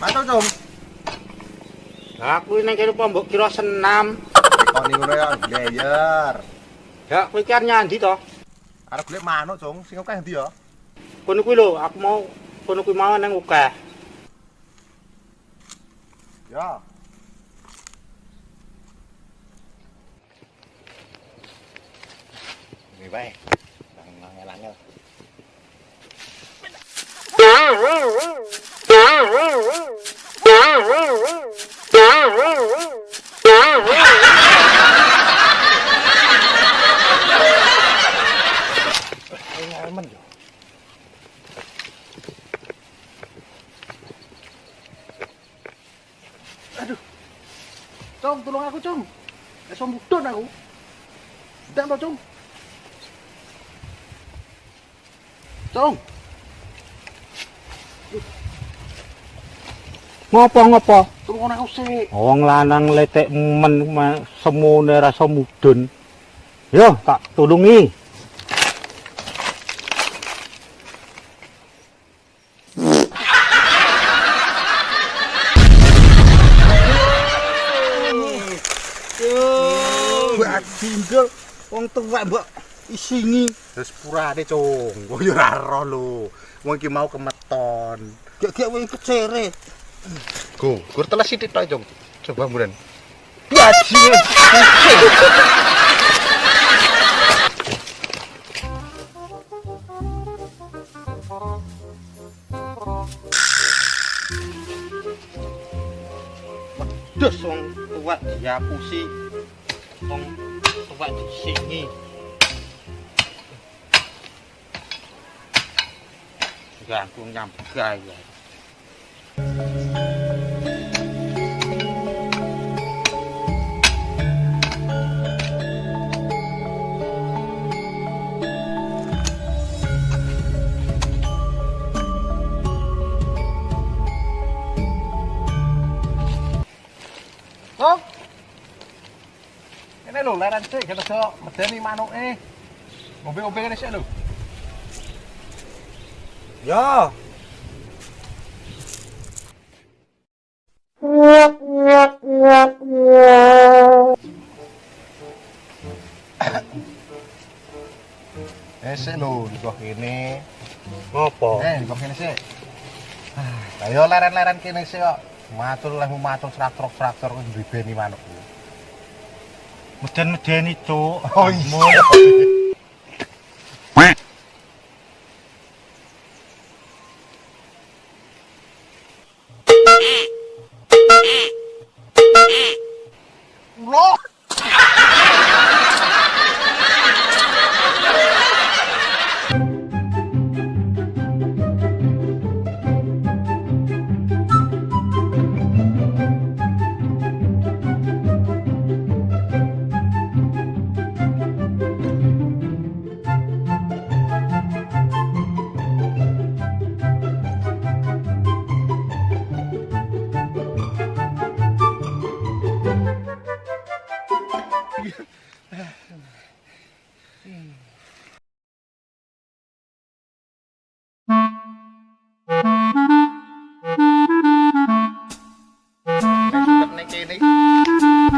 Matur, Cung. Lah kuwi ning kene mbok kira senam. Kok niku ya blayer. Ya kowe iki nyandi to? Arep golek manuk, Cung. Sing akeh ndi ya? Kono kuwi lho, aku mau kono kuwi mau nang akeh. Ya. Ini bae. Angel-angel. Aman yo. Aduh. Cung, tolong aku, Cung. Iso mudhun aku. Ndang to, Cung. Cung. Ngopo-ngopo? Tolong aku sik. Wong lanang letek men semune rasa mudhun. Yo, tak tulungi. Tinggal wong tuwek mbok isingi. Wis purane, Cung. Kok yo ora ero lho. Wong iki mau kemeton. Gek wong kecere. Go, gur teles sithik tok, Cung. Coba mburan. Bajingan. Wedhus wong tuwek diapusi. Wong tuwek disingi. Ganggu nyambgai ya. Cung. Kene lho leren sik kene iso medeni manuke. Ngombe-ngombe kene sik lho. Ya. Sik lho, di bawah kene. Ngopo? Di bawah kene sik. Lah yo leren-leren kene sik kok. Matur lehmu matur traktor kok ndribeni manukku. Meden-medeni, Cuk. Oh iya. Loh. Nek kene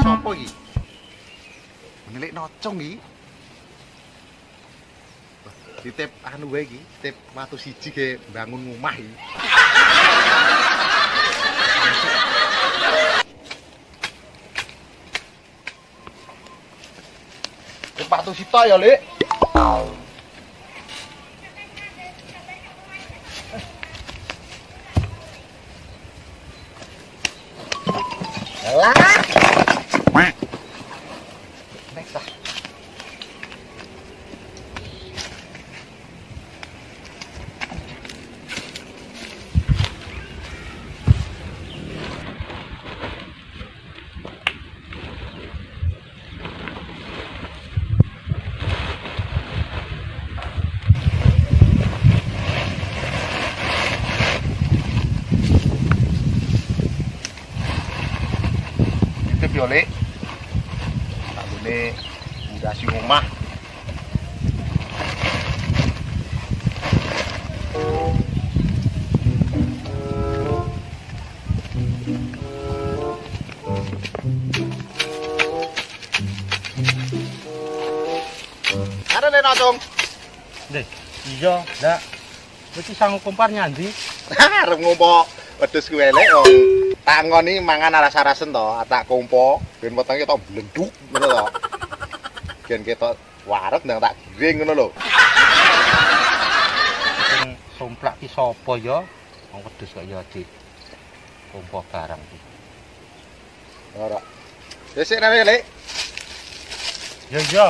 sapa iki? Menilik nocong iki. Ditip anu wae iki, tip watu siji ge bangun omah iki. Tip watu sita ya, Lik. Lah. Next ah. Oleh ini udah si rumah Deh, iya, ndak. Iki sang kumpar nyandi. Arep ngompo wedhus kuwi elek wong. Tak ngoni mangan aras-arasen to, tak kompo ben wetenge tok blenduk ngono to. Gen ketok wareg ndang tak giring ngono lho. Sing somplak ki sapa ya? Wong wedhus kok ya di kompo barang iki. Ora. Wis sik nawe elek. Ya iya.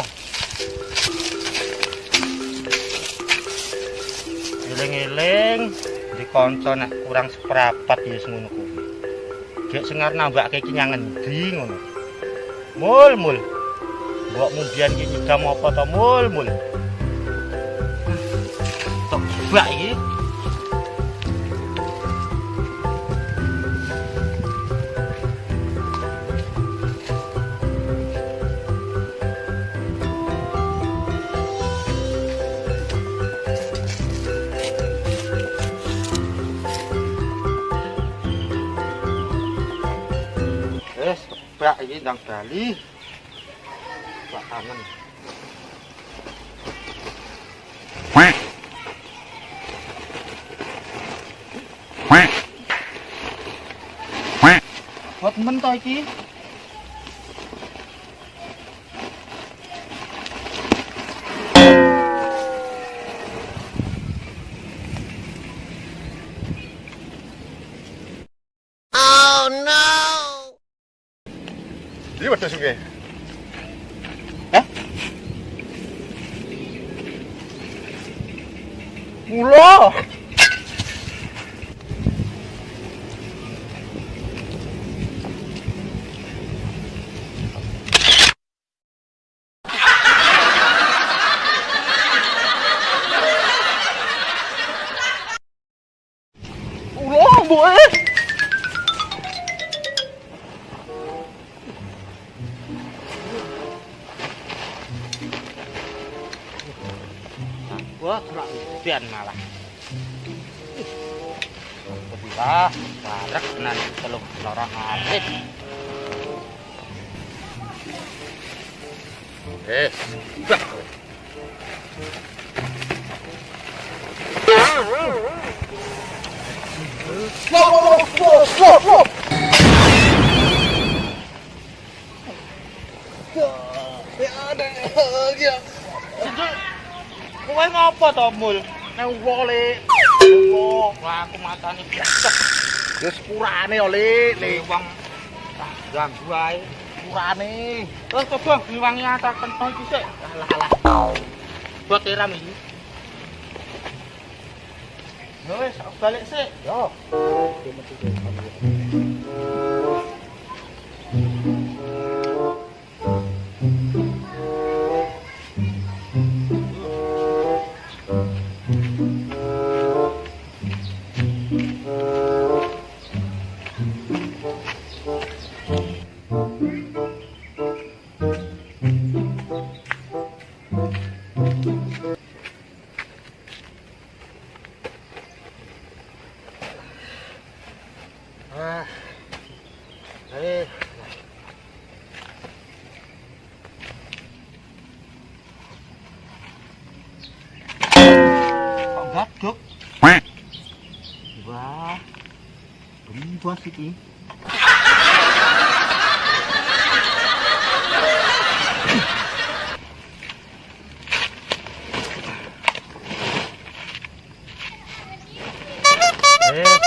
Eling-eling di kanca nek kurang seprapat ya ngono kuwi. Gek sing arep nambahke ki nyang endi ngono. Mul. Mbokmu biyen ki nyidam apa to mul. Tok bak iki. Bak iki ndang bali. Bak kangen. Buat men to iki. Iki wedhus kuwi. Mula. Boy. Wah, kelapian malah. Wah, barek tenan telung lorong arit. Bah. Wow. Kowe ngopo to, Mul? Nang wole. Wah, aku matane blecek. Wis purane oleh le Wong tak ganggu ae. purane. Terus coba ngiwangi atas kentong iki sik. Alah. Buat tiram iki. Wis, aku balik sik. Yo. Kok gaduk? Wah. Gembos iki.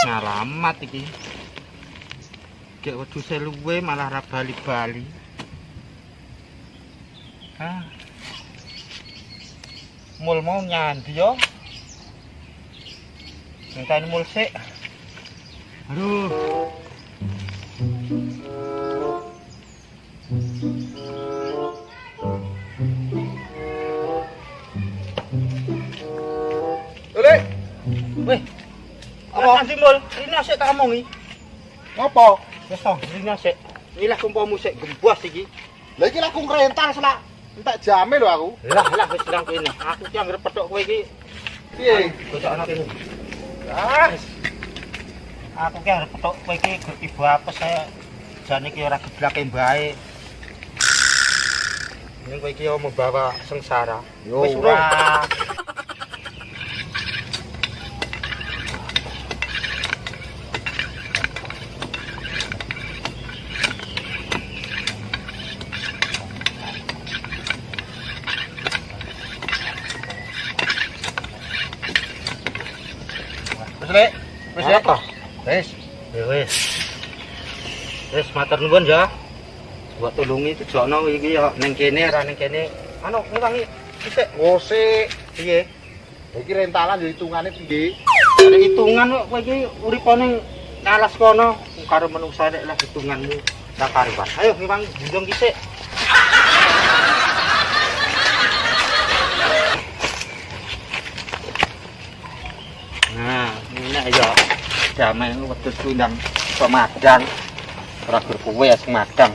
Ngalamat iki. Gek wedhuse luwe malah ra bali-bali. Mul mau nyandi yo. Ngenteni mul sik. Aduh. Oleh. Weh. Apa sih mul? Ini asik tak omongi. Ngopo? Wes to, ini asik. Ilah kumpamu sik gembos iki. Lah iki laku ngrental selak. Entek jame lho aku. Lah wis bilang kene. Aku ki anggere petok kowe iki. Piye? Bocok ana kene. Ah, Aku ki arep petok kowe iki gur tiba apes saya. Jane ki ora geblake mbae. Ning kowe iki membawa sengsara. Yo, Wis ora. Wis ya toh. Wis. Wis. Wis matur nuwun ya. Buat tulungi tujono iki ya ning kene ora ning kene. Anu ngiwangi sithik. Ngosik. Piye? Iki rentalan yo hitungane piye? Ada hitungan kok kowe iki uripane ngalas kono karo menungsa nek lah hitunganmu ra karuan. Ayo ngiwangi bundung sithik. Nah, ini ya damai wedhus ku ndang iso madang. Ora gur kowe sing madang.